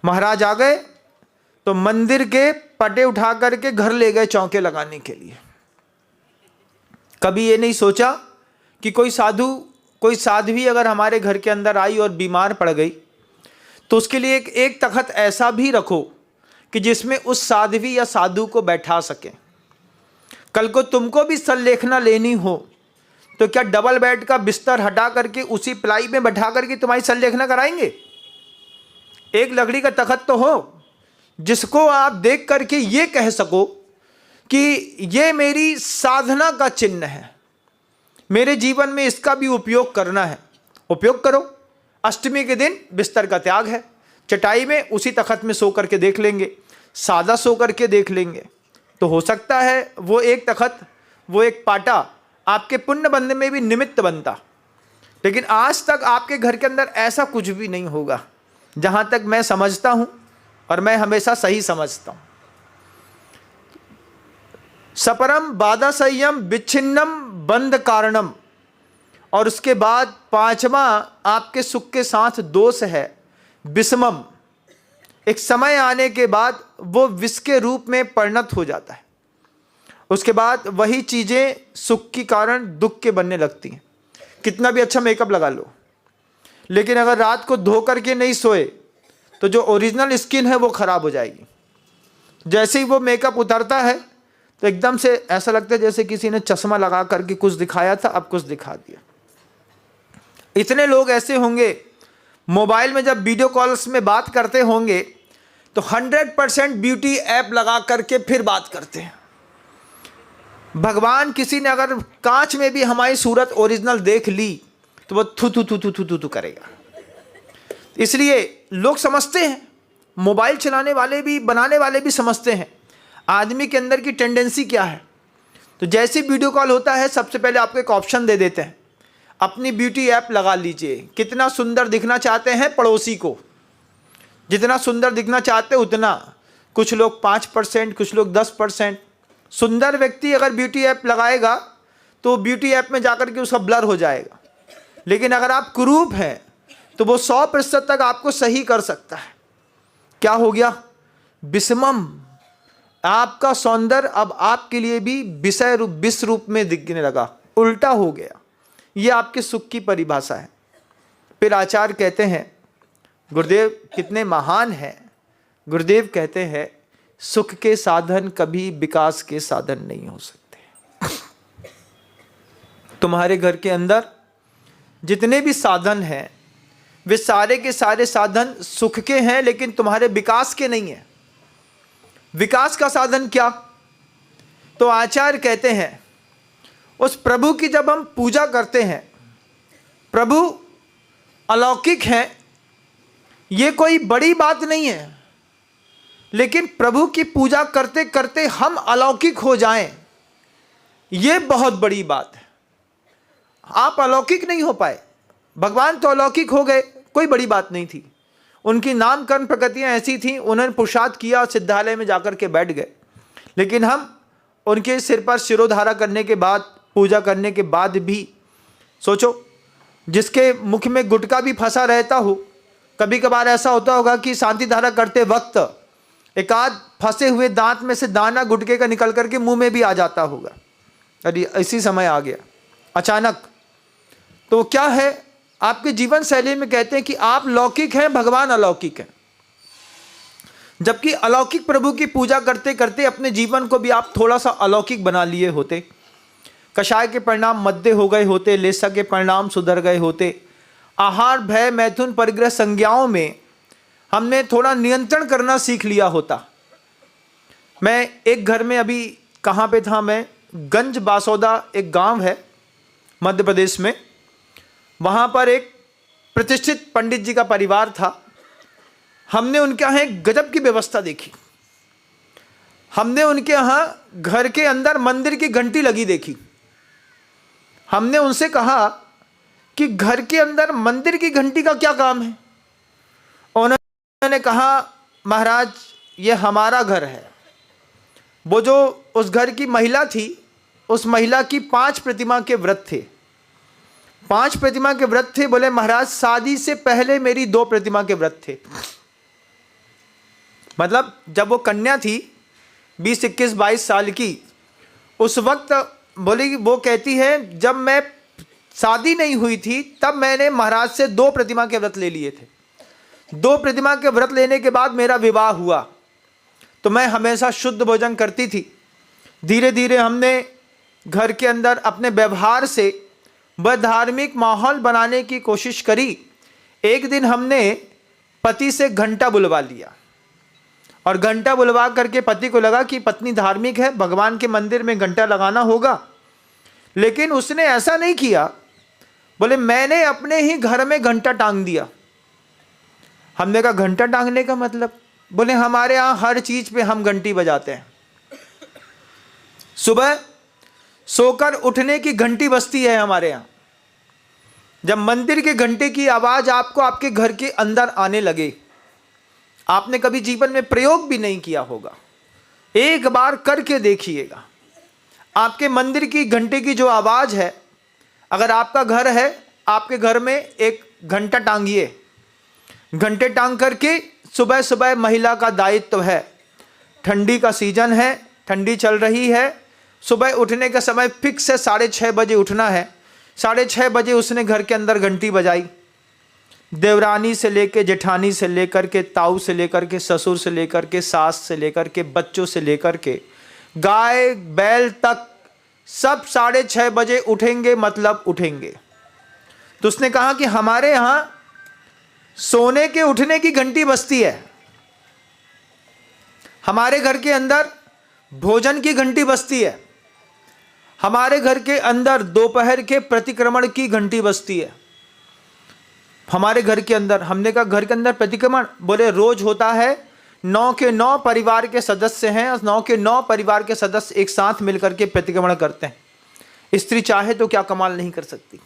महाराज आ गए तो मंदिर के पटे उठा करके घर ले गए चौके लगाने के लिए। कभी ये नहीं सोचा कि कोई साधु, कोई साध्वी अगर हमारे घर के अंदर आई और बीमार पड़ गई तो उसके लिए एक तख्त ऐसा भी रखो कि जिसमें उस साध्वी या साधु को बैठा सके। कल को तुमको भी संलेखना लेनी हो तो क्या डबल बेड का बिस्तर हटा करके उसी प्लाई में बैठा करके तुम्हारी संलेखना कराएंगे? एक लकड़ी का तख्त तो हो जिसको आप देख करके ये कह सको कि ये मेरी साधना का चिन्ह है, मेरे जीवन में इसका भी उपयोग करना है। उपयोग करो। अष्टमी के दिन बिस्तर का त्याग है, चटाई में उसी तख्त में सो करके देख लेंगे, सादा सो करके देख लेंगे। तो हो सकता है वो एक तख्त, वो एक पाटा आपके पुण्य बनने में भी निमित्त बनता। लेकिन आज तक आपके घर के अंदर ऐसा कुछ भी नहीं होगा, जहां तक मैं समझता हूं, और मैं हमेशा सही समझता हूं। सपरम बाधा संयम विच्छिन्नम बंध कारणम, और उसके बाद पांचवा आपके सुख के साथ दोष है विषमम। एक समय आने के बाद वो विष के रूप में परिणत हो जाता है। उसके बाद वही चीजें सुख के कारण दुख के बनने लगती हैं। कितना भी अच्छा मेकअप लगा लो, लेकिन अगर रात को धो करके नहीं सोए तो जो ओरिजिनल स्किन है वो खराब हो जाएगी। जैसे ही वो मेकअप उतरता है तो एकदम से ऐसा लगता है जैसे किसी ने चश्मा लगा करके कुछ दिखाया था, अब कुछ दिखा दिया। इतने लोग ऐसे होंगे, मोबाइल में जब वीडियो कॉल्स में बात करते होंगे तो 100% ब्यूटी ऐप लगा करके फिर बात करते हैं। भगवान किसी ने अगर कांच में भी हमारी सूरत ओरिजिनल देख ली तो वो थू थू थू थू थू थू थू करेगा। इसलिए लोग समझते हैं, मोबाइल चलाने वाले भी, बनाने वाले भी समझते हैं आदमी के अंदर की टेंडेंसी क्या है। तो जैसे वीडियो कॉल होता है सबसे पहले आपको एक ऑप्शन दे देते हैं, अपनी ब्यूटी ऐप लगा लीजिए। कितना सुंदर दिखना चाहते हैं पड़ोसी को, जितना सुंदर दिखना चाहते उतना। कुछ लोग 5%, कुछ लोग 10%। सुंदर व्यक्ति अगर ब्यूटी ऐप लगाएगा तो ब्यूटी ऐप में जाकर के उसका ब्लर हो जाएगा। लेकिन अगर आप कुरूप हैं तो वो 100% तक आपको सही कर सकता है। क्या हो गया? विषमम। आपका सौंदर्य अब आपके लिए भी विषय रूप, विष रूप में दिखने लगा, उल्टा हो गया। ये आपके सुख की परिभाषा है। फिर आचार्य कहते हैं, गुरुदेव कितने महान हैं। गुरुदेव कहते हैं सुख के साधन कभी विकास के साधन नहीं हो सकते। तुम्हारे घर के अंदर जितने भी साधन हैं वे सारे के सारे साधन सुख के हैं, लेकिन तुम्हारे विकास के नहीं हैं। विकास का साधन क्या? तो आचार्य कहते हैं उस प्रभु की जब हम पूजा करते हैं, प्रभु अलौकिक हैं, ये कोई बड़ी बात नहीं है। लेकिन प्रभु की पूजा करते करते हम अलौकिक हो जाएं, ये बहुत बड़ी बात है। आप अलौकिक नहीं हो पाए, भगवान तो अलौकिक हो गए, कोई बड़ी बात नहीं थी। उनकी नामकरण प्रकृतियां ऐसी थी, उन्होंने पुरुषार्थ किया, सिद्धालय में जाकर के बैठ गए। लेकिन हम उनके सिर पर शिरोधारा करने के बाद, पूजा करने के बाद भी सोचो, जिसके मुख में गुटका भी फंसा रहता हो, कभी कभार ऐसा होता होगा कि शांति धारा करते वक्त एक आध फंसे हुए दांत में से दाना गुटके का निकल करके मुंह में भी आ जाता होगा। अरे इसी समय आ गया अचानक। तो क्या है, आपके जीवन शैली में कहते हैं कि आप लौकिक हैं, भगवान अलौकिक है। जबकि अलौकिक प्रभु की पूजा करते करते अपने जीवन को भी आप थोड़ा सा अलौकिक बना लिए होते। कषाय के परिणाम मध्य हो गए होते, लेसा के परिणाम सुधर गए होते। आहार, भय, मैथुन, परिग्रह, संज्ञाओं में हमने थोड़ा नियंत्रण करना सीख लिया होता। मैं एक घर में, अभी कहाँ पे था मैं, गंज बासौदा एक गांव है मध्य प्रदेश में। वहाँ पर एक प्रतिष्ठित पंडित जी का परिवार था। हमने उनके यहाँ एक गजब की व्यवस्था देखी। हमने उनके यहाँ घर के अंदर मंदिर की घंटी लगी देखी। हमने उनसे कहा कि घर के अंदर मंदिर की घंटी का क्या काम है? उन्होंने कहा, महाराज ये हमारा घर है। वो जो उस घर की महिला थी, उस महिला की 5 प्रतिमा के व्रत थे। 5 प्रतिमा के व्रत थे। बोले महाराज शादी से पहले मेरी 2 प्रतिमा के व्रत थे। मतलब जब वो कन्या थी 20, 21, 22 साल की, उस वक्त बोली, वो कहती है जब मैं शादी नहीं हुई थी तब मैंने महाराज से 2 प्रतिमा के व्रत ले लिए थे। 2 प्रतिमा के व्रत लेने के बाद मेरा विवाह हुआ, तो मैं हमेशा शुद्ध भोजन करती थी। धीरे धीरे हमने घर के अंदर अपने व्यवहार से वह धार्मिक माहौल बनाने की कोशिश करी। एक दिन हमने पति से घंटा बुलवा लिया, और घंटा बुलवा करके पति को लगा कि पत्नी धार्मिक है, भगवान के मंदिर में घंटा लगाना होगा। लेकिन उसने ऐसा नहीं किया, बोले मैंने अपने ही घर में घंटा टांग दिया। हमने कहा घंटा टांगने का मतलब? बोले हमारे यहाँ हर चीज पे हम घंटी बजाते हैं। सुबह सोकर उठने की घंटी बजती है हमारे यहाँ। जब मंदिर के घंटे की आवाज आपको आपके घर के अंदर आने लगे, आपने कभी जीवन में प्रयोग भी नहीं किया होगा, एक बार करके देखिएगा। आपके मंदिर की घंटे की जो आवाज है, अगर आपका घर है, आपके घर में एक घंटा टांगिए। घंटे टांग करके सुबह सुबह महिला का दायित्व है। ठंडी का सीजन है, ठंडी चल रही है, सुबह उठने का समय फिक्स है, 6:30 बजे उठना है। 6:30 बजे उसने घर के अंदर घंटी बजाई। देवरानी से लेकर, जेठानी से लेकर के, ताऊ से लेकर के, ससुर से लेकर के, सास से लेकर के, बच्चों से लेकर के, गाय बैल तक सब 6:30 बजे उठेंगे, मतलब उठेंगे। तो उसने कहा कि हमारे यहां सोने के उठने की घंटी बजती है, हमारे घर के अंदर भोजन की घंटी बजती है, हमारे घर के अंदर दोपहर के प्रतिक्रमण की घंटी बजती है। हमारे घर के अंदर, हमने कहा घर के अंदर प्रतिक्रमण? बोले रोज होता है। 9 के 9 परिवार के सदस्य हैं, और 9 के 9 परिवार के सदस्य एक साथ मिलकर के प्रतिक्रमण करते हैं। स्त्री चाहे तो क्या कमाल नहीं कर सकती।